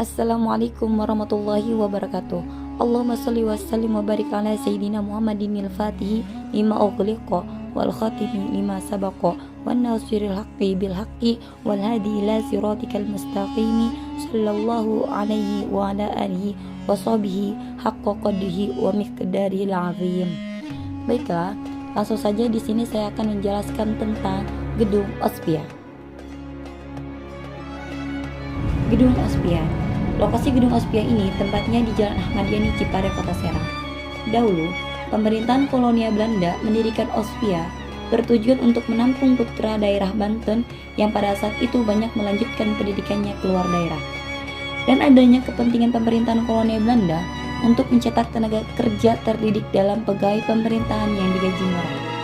Assalamualaikum warahmatullahi wabarakatuh. Allahumma salli wa sallim wa barik ala sayyidina Muhammadin al-Fatihi lima ughliqa wal khatimi lima sabaqa wan nasiril haqqi bil haqqi wal hadi ila siratikal mustaqimi sallallahu alaihi wa ala alihi wa sahbihi haqqa qadrihi wa miqdarihil azim. Baiklah, langsung saja di sini saya akan menjelaskan tentang Gedung Ospia. Gedung Ospia. Lokasi Gedung Ospia ini tempatnya di Jalan Ahmad Yani, Cipare, Kota Serang. Dahulu, pemerintahan kolonial Belanda mendirikan Ospia bertujuan untuk menampung putra daerah Banten yang pada saat itu banyak melanjutkan pendidikannya keluar daerah. Dan adanya kepentingan pemerintahan kolonial Belanda untuk mencetak tenaga kerja terdidik dalam pegawai pemerintahan yang digaji murah.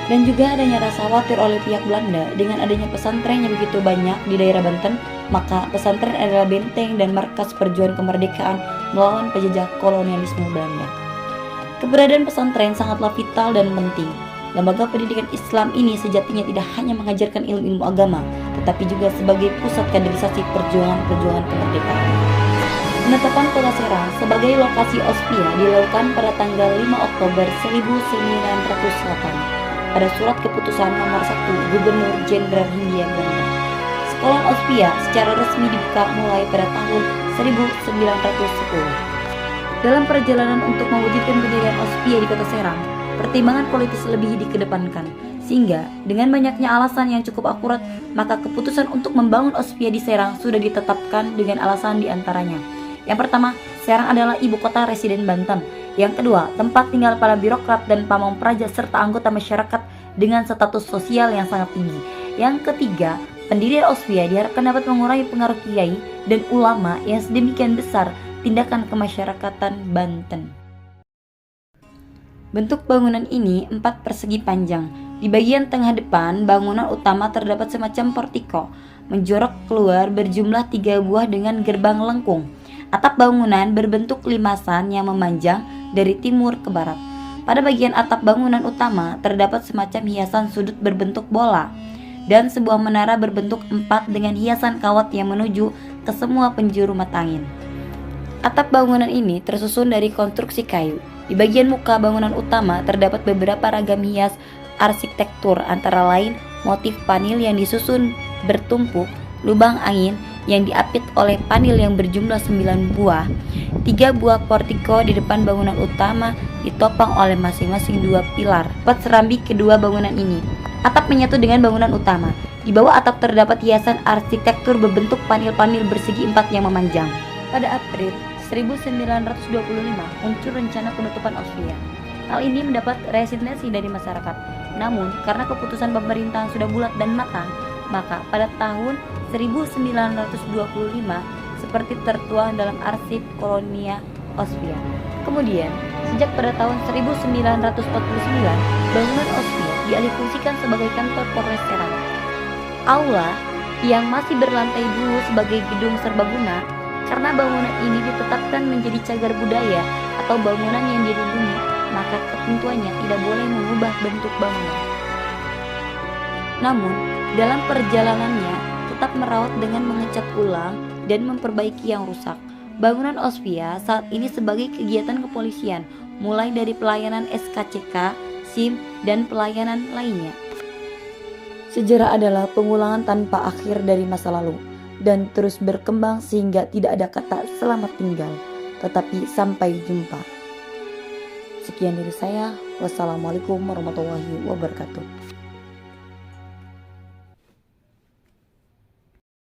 Dan juga adanya rasa khawatir oleh pihak Belanda dengan adanya pesantren yang begitu banyak di daerah Banten, maka pesantren adalah benteng dan markas perjuangan kemerdekaan melawan penjajah kolonialisme Belanda. Keberadaan pesantren sangatlah vital dan penting. Lembaga pendidikan Islam ini sejatinya tidak hanya mengajarkan ilmu-ilmu agama, tetapi juga sebagai pusat kaderisasi perjuangan kemerdekaan. Penetapan Kota Serang sebagai lokasi Ospia dilakukan pada tanggal 5 Oktober 1908 pada surat keputusan nomor 1 Gubernur Jenderal Hindia Belanda. Sekolah Ospia secara resmi dibuka mulai pada tahun 1910. Dalam perjalanan untuk mewujudkan pendirian Ospia di Kota Serang, pertimbangan politis lebih dikedepankan, sehingga dengan banyaknya alasan yang cukup akurat, maka keputusan untuk membangun Ospia di Serang sudah ditetapkan dengan alasan diantaranya. Yang pertama, Serang adalah ibu kota residen Banten. Yang kedua, tempat tinggal para birokrat dan pamong praja serta anggota masyarakat dengan status sosial yang sangat tinggi. Yang ketiga, pendirian Ospia diharapkan dapat mengurangi pengaruh kiai dan ulama yang sedemikian besar tindakan kemasyarakatan Banten. Bentuk bangunan ini 4 persegi panjang. Di bagian tengah depan bangunan utama terdapat semacam portiko menjorok keluar berjumlah 3 buah dengan gerbang lengkung. Atap bangunan berbentuk limasan yang memanjang dari timur ke barat. Pada bagian atap bangunan utama terdapat semacam hiasan sudut berbentuk bola dan sebuah menara berbentuk 4 dengan hiasan kawat yang menuju ke semua penjuru mata angin. Atap bangunan ini tersusun dari konstruksi kayu. Di bagian muka bangunan utama terdapat beberapa ragam hias arsitektur, antara lain motif panil yang disusun bertumpuk, lubang angin yang diapit oleh panil yang berjumlah 9 buah, 3 buah portiko di depan bangunan utama ditopang oleh masing-masing 2 pilar. Pot serambi kedua bangunan ini. Atap menyatu dengan bangunan utama. Di bawah atap terdapat hiasan arsitektur berbentuk panil-panil bersegi 4 yang memanjang. Pada April 1925 muncul rencana penutupan Ospia. Hal ini mendapat resistensi dari masyarakat. Namun, karena keputusan pemerintahan sudah bulat dan matang, maka pada tahun 1925 seperti tertuang dalam arsip Kolonia Ospia. Kemudian, sejak pada tahun 1949, bangunan Ospia dialihfungsikan sebagai kantor Polres Serang. Aula yang masih berlantai dulu sebagai gedung serbaguna karena bangunan ini ditetapkan menjadi cagar budaya atau bangunan yang dilindungi, maka ketentuannya tidak boleh mengubah bentuk bangunan. Namun, dalam perjalanannya tetap merawat dengan mengecat ulang dan memperbaiki yang rusak. Bangunan Ospia saat ini sebagai kegiatan kepolisian, mulai dari pelayanan SKCK, SIM, dan pelayanan lainnya. Sejarah adalah pengulangan tanpa akhir dari masa lalu dan terus berkembang sehingga tidak ada kata selamat tinggal, tetapi sampai jumpa. Sekian dari saya. Wassalamualaikum warahmatullahi wabarakatuh.